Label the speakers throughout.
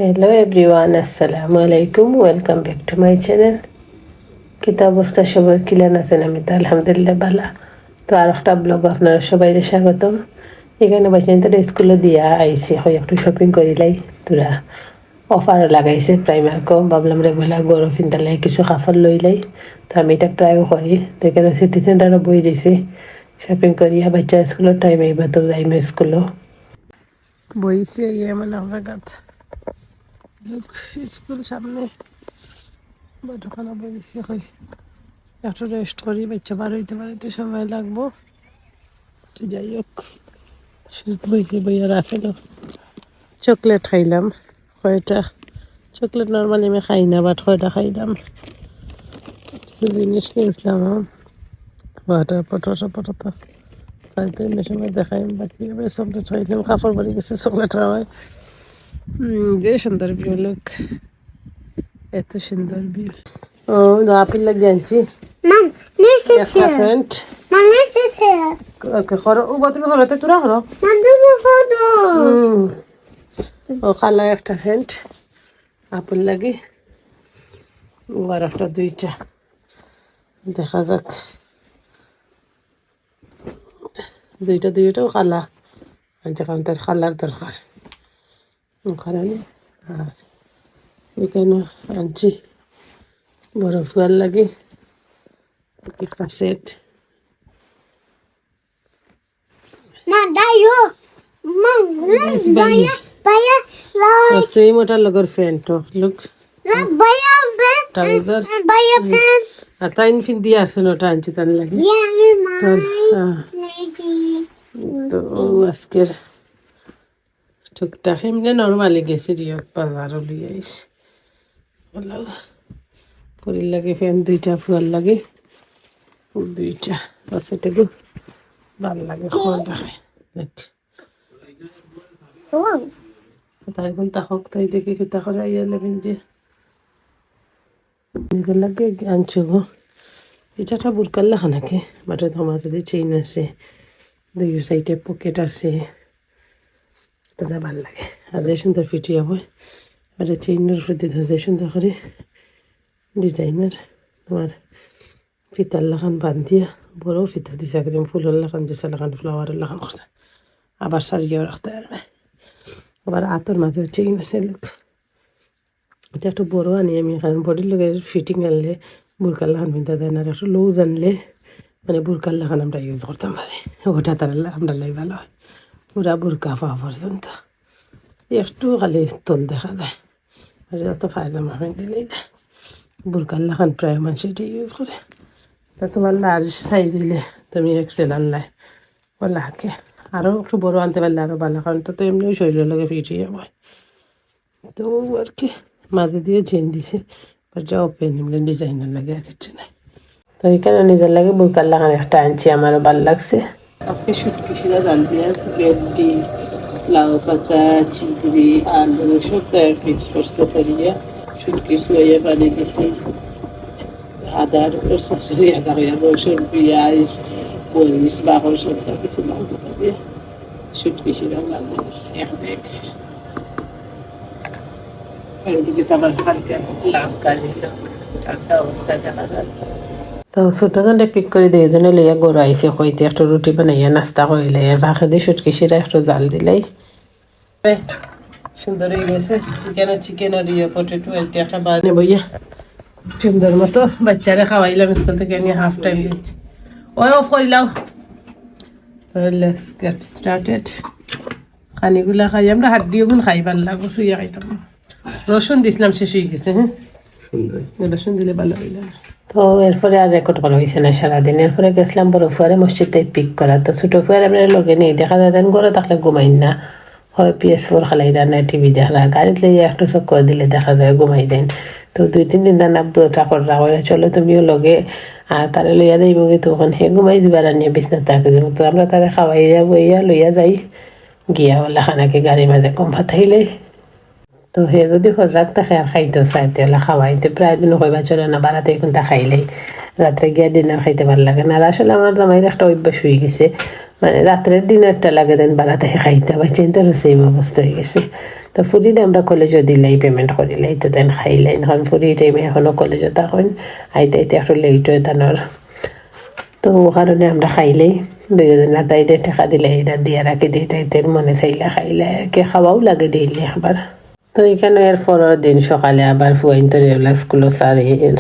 Speaker 1: Hello everyone, আসসালামু আলাইকুম। Welcome back to my channel. কিতা অবস্থা সবার, কিলান আছেন? আমি তো আলহামদুলিল্লাহ ভালো। তো আর একটা ব্লগ আপনারা সবাই স্বাগতম। এখানে বাচ্চা তো স্কুলে দিয়া আইসি, হয় একটু শপিং করিলাই। তোরা অফারও লাগাইছে প্রাইমার্কও, ভাবলাম রেগুলার গরম ফিনতালাই কিছু কাপড় লইলাই। তো আমি এটা ট্রাইও করি। তো এখানে সিটি সেন্টারও বই দিছি শপিং করিয়া। বাচ্চা স্কুলের টাইম এইবার তো যাইমে স্কুলও বইছে এমন জায়গাত লোক স্কুল সামনে বইখানা বইছে। কই একটু রেস্ট করি, বাচ্চা বার হইতে পারিতে সময় লাগবো। তো যাই হোক, শীত বইতে বইয়া রাখেন। চকলেট খাইলাম কয়টা। চকলেট নর্মালি আমি খাই না, বাট কয়টা খাইলাম। কিছু জিনিস কিনছিলাম, ওয়াটার পটাটা খাইতে এমনি সময় দেখাই। বাকি আমি চকলেট খাইলাম, কাপড় বাড়ি গেছে চকলেট খাওয়ায়। যে সুন্দর ভিউ, লোক এত সুন্দর ভিউ। ও আপেল লাগিয়ে আনছি।
Speaker 2: Mom, this is
Speaker 1: একটা
Speaker 2: here.
Speaker 1: Pant
Speaker 2: Mom, this is here.
Speaker 1: ওকে করো। ও তুমি করতে তোরা করো।
Speaker 2: Mom, this is photo.
Speaker 1: ও খালা একটা প্যান্ট আপেল লাগে, আর একটা দুইটা দেখা যাক। দুইটাও খালা আনছে, কারণ তার খালার দরকার খারানি। আর এখানে আনছি বড় ফুয়ার লাগে একটা সেট।
Speaker 2: Mom, that you. Mom, let's buy a
Speaker 1: same ওটার লগর প্যান্টও look
Speaker 2: let's buy a pen
Speaker 1: trouser.
Speaker 2: and buy a pen.
Speaker 1: আর তাই ফিন দিয়ে আসছেন, ওটা আনছি তার লাগে।
Speaker 2: Yeah, Mom.
Speaker 1: তো তো আজকের টুকটাক এমনি নর্মালি গেছি রিয়ক বাজারও লিয়ে আইস। পরির লাগে ফ্যান দুইটা, ফুয়ার লাগে দুইটা, বাস এটুকু ভাল লাগে। খোয়া দেখায় দেখ
Speaker 2: Oh,
Speaker 1: তাই কোন তাহক তাই দেখি কি তাহলে আইয়া লেবেন দিয়ে নিজের লাগে আনছো গো। এটা একটা বুরকার লেখা নাকি, বাট তোমার যদি চেইন আছে, দুই সাইডে পকেট আছে, তাদের ভাল লাগে। আর যে সুন্দর ফিটি হবে, আর চেইনের প্রতি যে সুন্দর করে ডিজাইনার তোমার ফিতার লাখান বান্ধিয়া, বড় ফিতা দিছে একদম ফুলের লাখান দিছে, লাখান ফ্লাওয়ারের লাখান করতে, আবার সারিয়েও রাখতে পারবে। আবার আতর মাঝে চেইন আছে লোক। এটা একটু বড় আনি আমি, কারণ বডির লোক ফিটিং আনলে বুরকার লাখান পিন্তা দেয় না। আর একটু লুজ আনলে মানে বুরকার লাখান আমরা ইউজ করতাম পারি, ওটা তার আমরা লাই ভালো হয়। পুরা বুরকা পাওয়া পর্যন্ত একটু খালি তোল দেখা যায়। আর যত পায়জামা দিলেই বুরকার লাখান প্রায় মানুষ এটা ইউজ করে। তা তোমার লার্জ সাইজ দিলে তুমি এক্সেল আনলাই বলে হাকে, আরও একটু বড় আনতে পারলে আরও ভালো, কারণ তো এমনিও শরীরের লগে ফিটিয়ে যাবে। তো আর কি মাঝে দিয়ে চেন দিছে, যা ওপেন এমনি ডিজাইনের লাগে কিছু নাই। তো এখানে নিজের লাগে বুরকার লাগান একটা আনছি, আমারও ভালো লাগছে। আজকে শুটকিশিরা জাল দিয়ে ভেন্ডি, লাউ পাতা, চিংড়ি, আলু সব মিক্স করতে পারিয়া শুটকি শুয়ে পানি দিছি। আদার সরসরি আদা হইয়া রসুন, পেঁয়াজ, মরিচ, বাকর সবটা কিছু লাউ পাতা দিয়ে শুটকিশিরা জাল দিয়ে এক দেখ। তো ছোট জনে পিক করে দিয়ে জনে লইয়া গরু আইসে কইতে একটু রুটি বানাইয়া নাস্তা করিলে, এর ফাঁকে দিয়ে সুটকিশিরা একটু জাল দিলাই সুন্দর হয়ে গেছে। এখানে চিকেন আর ইয়ে পটেটো একটা বানিয়ে বইয়া সুন্দর মতো বাচ্চারা খাওয়াইলাম স্কুল থেকে নিয়ে হাফ টাইম দিচ্ছি। ওই অফ করিলাম। Let's get started. খানিগুলা খাই আমরা, হাড্ডিও গুণ খাই ভাল লাগবো, শুয়ে খাইতাম। রসুন দিছিলাম, শেষ হয়ে গেছে। হ্যাঁ, রসুন দিলে ভালো হইল। তো এরপরে আর রেকর্ড করা হয়েছে না সারাদিন। এরপরে গেছিলাম বড় ফুয়ারে মসজিদে পিক করা। তো ছোটো ফুয়ার আমরা লগে নেই, দেখা যায় ঘরে থাকলে ঘুমাই না, হয় PS4 খালাই রান্না, টিভি দেখা, গাড়িতে লইয়া একটু চক্কর দিলে দেখা যায় ঘুমাই দেন। তো 2-3 দিন আব্বু টাকর রাখলে চলো তুমিও লগে, আর তারা লইয়া যাইব কি, তখন হে ঘুমাই যাবা রান্নিয়া বিছনা থাকে যাব। তো আমরা তারা খাওয়াইয়া বইয়া লইয়া যাই গিয়া বলে খানাকে গাড়ির মাঝে কম ফাটাইলে। তো হে যদি সজাগ থাকে আর খাইতে চাই তেলে খাওয়াইতে প্রায় দিন কইবা চলে না, বাড়াতে কোনটা খাইলেই রাত্রে গিয়া ডিনার খাইতে ভালো লাগে না। আর আসলে আমার জামাইয়ের একটা অভ্যাস হয়ে গেছে, মানে রাত্রের ডিনারটা লাগে দেন বাড়াতে খাইতে, আবার চিন্তা সেম অবস্থা হয়ে গেছে। তো ফুরিলে আমরা কলেজে দিলাই পেমেন্ট করিলাই তো দেন খাইলাই এখন ফুরি টাইমে এখনও কলেজে তখন আইতে আইতে একটু লেট হয় তানোর তো ও কারণে আমরা খাইলেই দুজনে তাইতে টেকা দিলে এটা দিয়ে রাখি দিই তাইতে মনে চাইলে খাইলে কে খাওয়াও লাগে ডেইলি একবার তো এখানে এর পরের দিন সকালে আবার ফুয়াইন তো রেগুলার স্কুলও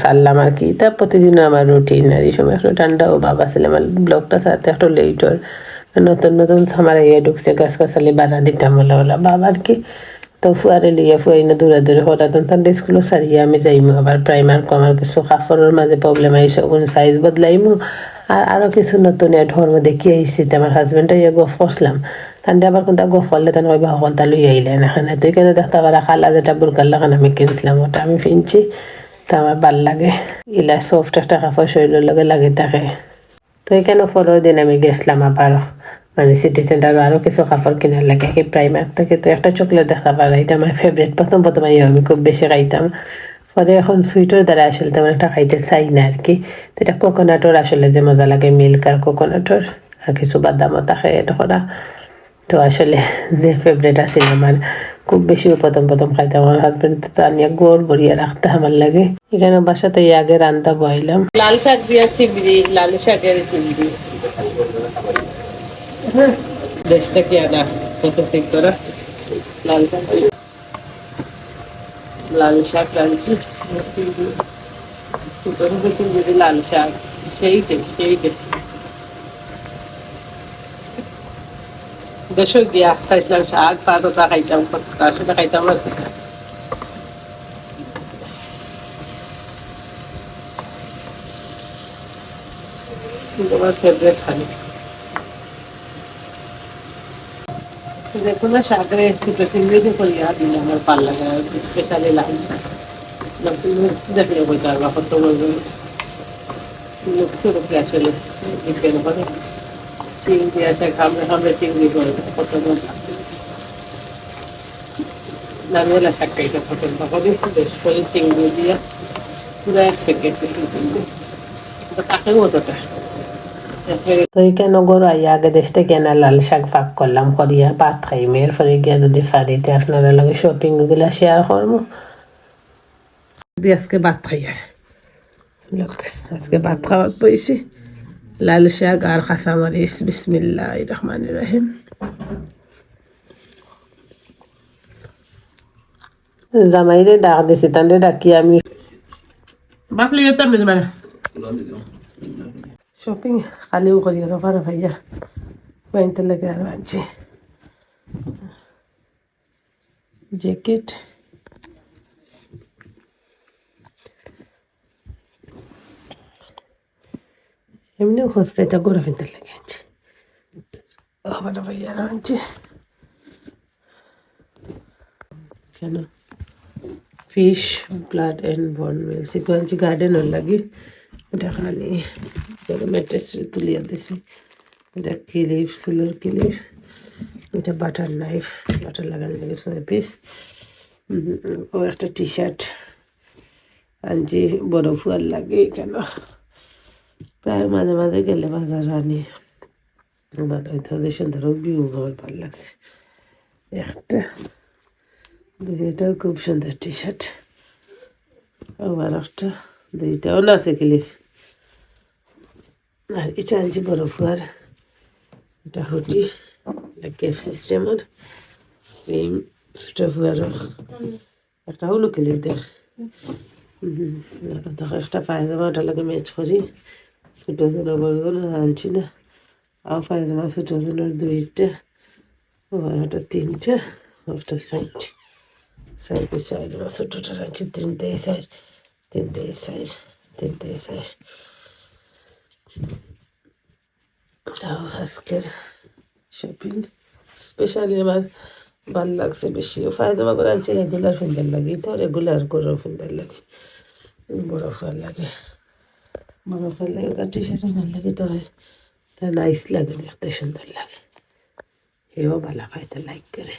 Speaker 1: সারলাম আর কি তা প্রতিদিন আমার রুটিন আর এই সময় একটু ঠান্ডাও বাবা ছিল আমার ব্লগটা সারতে একটু লেটর নতুন নতুন আমার ইয়ে ঢুকছে গাছ গাছালি বাড়া দিতাম বলে বলা বাবার কি তো ফুয়ারে লিয়ে ফুয়াইনে দূরে দূরে হঠাৎ তার স্কুলও সারিয়ে আমি যাইমু আবার প্রাইমার আমার কিছু কাপড়ের মাঝে প্রবলেম আইসে কোন সাইজ বদলাইমু আর আরও কিছু নতুন ঢোর মধ্যে কি আইসি আমার হাজবেন্ডে ইয়ে গফ করলাম তান্ডে আবার কোনটা গফ করলে তান ওই সকলটা লই আইলেন এখানে তো এখানে দেখতে আবার খালা যেটা বুরকাল্লা খান আমি কিনছিলাম ওটা আমি কিনছি তা আমার ভাল লাগে ইলা সফট একটা কাপড় শরীরের লগে লাগে থাকে তো এখানে পরের দিন আমি গেছিলাম আবার মানে সিটি সেন্টার আরও কিছু কাপড় কেনার লাগে কি প্রাইমার থেকে তো একটা চকলেট দেখা পারা এটা আমার ফেভারিট প্রথম আমি খুব বেশি খাইতাম পরে এখন সুইটের দ্বারা আসলে তেমন একটা খাইতে চাই না আর কি তো এটা কোকোনাটর আসলে যে মজা লাগে মিল্ক আর কোকোনাটর আর কিছু বাদামও থাকে এটা করা তো আসলে যে ফেভারিট আছিল আমার খুব বেশি প্রথম খাইতাম আমার হাজবেন্ড তো আনিয়া গোল ভরিয়া রাখতে আমার লাগে এখানে বাসাতে আগে রান্না বইলাম লাল শাক দিয়া চিংড়ি লাল শাকের চিংড়ি দেশটা কি আনা প্রসেসিং করা লাল শাক রাঁধছি চিংড়ি লাল শাক সেইটে দেশও গিয়া খাইছিলাম শাক পাতা খাইতাম তার সাথে খাইতাম আর আমার ফেভারিট খালি দেখুন না শাকের ছোটো চিংড়ি করিয়া দিলে আমার ভাল লাগে স্পেশালি লাল শাক দেখলে বলতে পারবা কত লুকসের উপরে আসলে ডিপেন্ড করে চিংড়ি আসে খামড়ে চিংড়ি করে কত মজা আমি এলা শাক খাইতে পছন্দ করি বেশ করে চিংড়ি দিয়ে পুরো এক প্যাকেট চিংড়ি তাকে মতোটা তো এখানে গরু আইয়া আগে দেশ থেকে না লাল শাক ফাঁক করলাম করিয়া ভাত খাইম এরপরে গিয়া যদি ফারিতে আপনারা লগে শপিং গুলা শেয়ার করবো আজকে ভাত খাই আর লোক আজকে ভাত খাওয়ার পয়সি লাল শাক আর কাঁচামরিচ বিসমিল্লাহির রহমানির রহিম জামাইরে ডাক দিছি তান্ডে ডাকি আমি ভাত লিয়ে যেতাম মানে শপিং খালিও করি রফা ভাইয়া বাইনতে লাগে আর আনছি জ্যাকেট এমনিও খুঁজতে এটা গড়ে ফিনতে লাগে আনছি রফা ভাইয়া আনছি কেন ফিশ ব্লাড অ্যান্ড বন মিল সিকোয়েন্সি গার্ডেনের লাগি এটা খালি ম্যাট্রেস তুলিয়া দিছি এটা ক্লিপ চুলের ক্লিপ এটা বাটার নাইফ বাটার লাগানো লাগে 6 পিস ও একটা টি শার্ট আনছি বড় ফুয়ার লাগে কেন প্রায় মাঝে মাঝে গেলে বাজার আনি আমার ওই সুন্দর ভিউ আমার ভালো লাগছে একটা এটাও খুব সুন্দর টি শার্ট আবার একটা দুইটাও না আছে ক্লিপ আর এটা আনছি বড় ফুয়ার এটা হুটি ক্যাপ সিস্টেমের সেম ছোটো ফুয়ারও একটা হলো ক্লিপ দেখ দেখো একটা পায়জামা ওটার লাগে ম্যাচ করি ছোটো জনের বড় আনছি না আর পায়জামা ছোটো জনের 2টা আর একটা 3টা একটা সাইড পায়জামা ছোটোটা আনছি 3টাই সাইড তাও আজকের শপিং স্পেশালি আমার ভালো লাগছে বেশি পায়জামা করে আনছি রেগুলার সুন্দর লাগে তো রেগুলার করেও সুন্দর লাগে বরফ লাগে টি শার্টও ভালো লাগে তো তা নাইস লাগে দেখতে সুন্দর লাগে এও ভালো পাইতে লাইক করে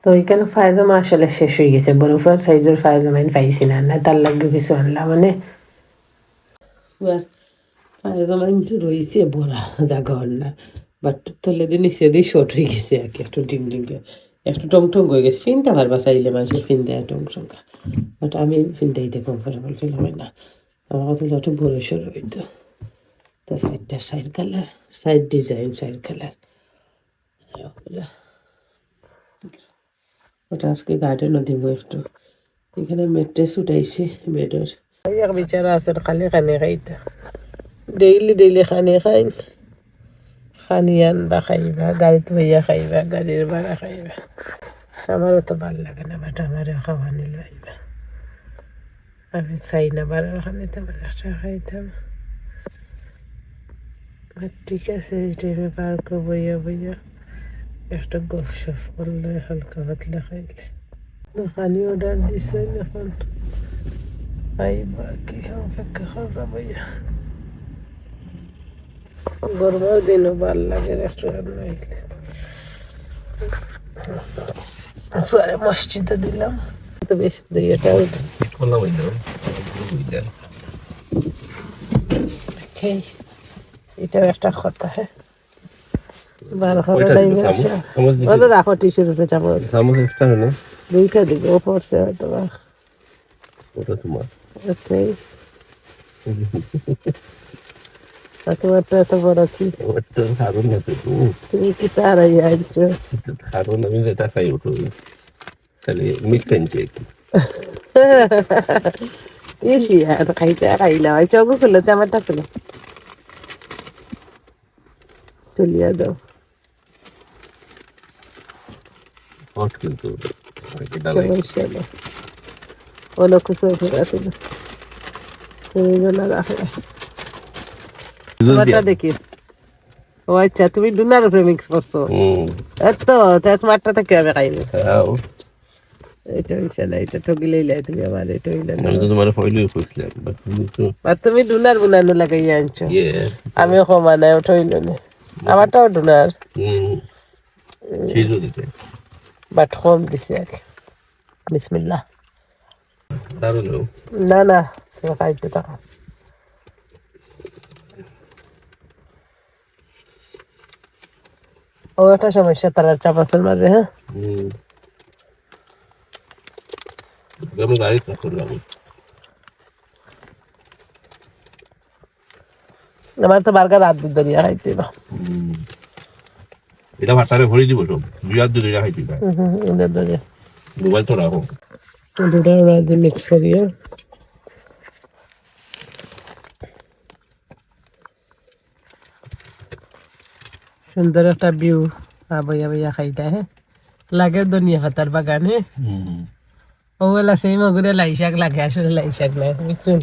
Speaker 1: তো ওইখানে পায়জামা আসলে শেষ হয়ে গেছে বরফের সাইজের পায়জামা পাইছি না তার লাগবে কিছু আনলাম মানে পায়জামা কিন্তু রয়েছে বড়া জাগা না বাট তলে দিয়ে নিচে দিয়ে শর্ট হয়ে গেছে আর কি একটু ডিম একটু টং টং হয়ে গেছে, ফিনতে পারবা চাইলে মানুষের ফিন দেয় টং সংখ্যা, বাট আমি ফিনতে দিতে কমফোর্টেবল ফিল হয় না, আমার কথা একটু বড় সড়ো হইতো। তো সাইডটা side colour, side design side colour, ওটা আজকে গার্ডেনও দিব একটু। এখানে মেট্রেস উঠাইছে বেডের, এক বিচারা আছে খালি খানি খাইতা, ডেইলি ডেইলি খানি খাইন, খানি আনবা খাইবা, গাড়িতে বইয়া খাইবা, গাড়ির ভাড়া খাইবা। আমারও তো ভাল লাগে না, বাট আমারও খাওয়া নিল আইবা, আমি চাই না ভাড়া খানিতে একটা খাইতাম। ঠিক আছে, এই টাইমে পার্কে বইয়া বইয়া একটা গপ সপ করলে, হালকা পাতলা খাইলে। দোকানি অর্ডার দিছে, এখন আইবা কি অপেক্ষা করবা বইয়া। গরমের দিনও ভাল লাগে রেস্টুরেন্ট আইলে। পরে মসজিদে দিলাম তো বেশি দিয়ে এটা এটাও একটা কথা, হ্যাঁ রাখো টিস্যুর উপরে চামচ, দুইটা দিকে ও পড়ছে হয়তো বা। তোমারটা এত বড় কি, তুমি কি তারাই আনছো?
Speaker 3: আমি যেটা খাই ওটা তাহলে মিট খাইছে
Speaker 1: ইসি আর খাইতে খাইলাম, চোখ খুললো তো আমারটা খুলো, তুলিয়া দাও।
Speaker 3: হট কিন্তু
Speaker 1: সমস্যা নেই, অন্য কিছু ফেরা ছিল, তুমি না রাখলে তোমারটা দেখি। ও আচ্ছা, তুমি ডুনার উপরে মিক্স করছো এত, তোমারটা থেকে আমি খাইবো। এটা হইছে না, এটা ঠগিলেই লাই তুমি আমার, এটা হইলে না।
Speaker 3: আমি তো তোমার হইলই কইছিলাম
Speaker 1: আর তুমি ডুনার বুনানো লাগাইয়া আনছো, আমিও কমা নাই ওটা হইল না, আমারটাও ডুনার
Speaker 3: চিজও দিতে
Speaker 1: বাট কম দিছে আর কি। বিসমিল্লাহ।
Speaker 3: দারুণ
Speaker 1: না না, তুমি খাইতে থাকো। ও একটা সমস্যা তার চাপাচের মাঝে, হ্যাঁ
Speaker 3: আমি গাড়ি করলাম।
Speaker 1: আমার তো বার্গার রাত দিন ধরিয়া খাইতে না,
Speaker 3: এটা ভাতারে ভরি দিব সব, দুই হাত দিয়ে খাইতে
Speaker 1: ধরিয়া
Speaker 3: মোবাইল তো রাখো,
Speaker 1: দুটা রাত মিক্স করিয়া সুন্দর একটা ভিউ, বইয়া বইয়া খাইতা, হ্যাঁ লাগে ধনিয়া পাতার বাগান, হ্যাঁ ওগুলা সেই মগুরে লাই শাক লাগে, আসলে লাই শাক নাই বুঝছেন।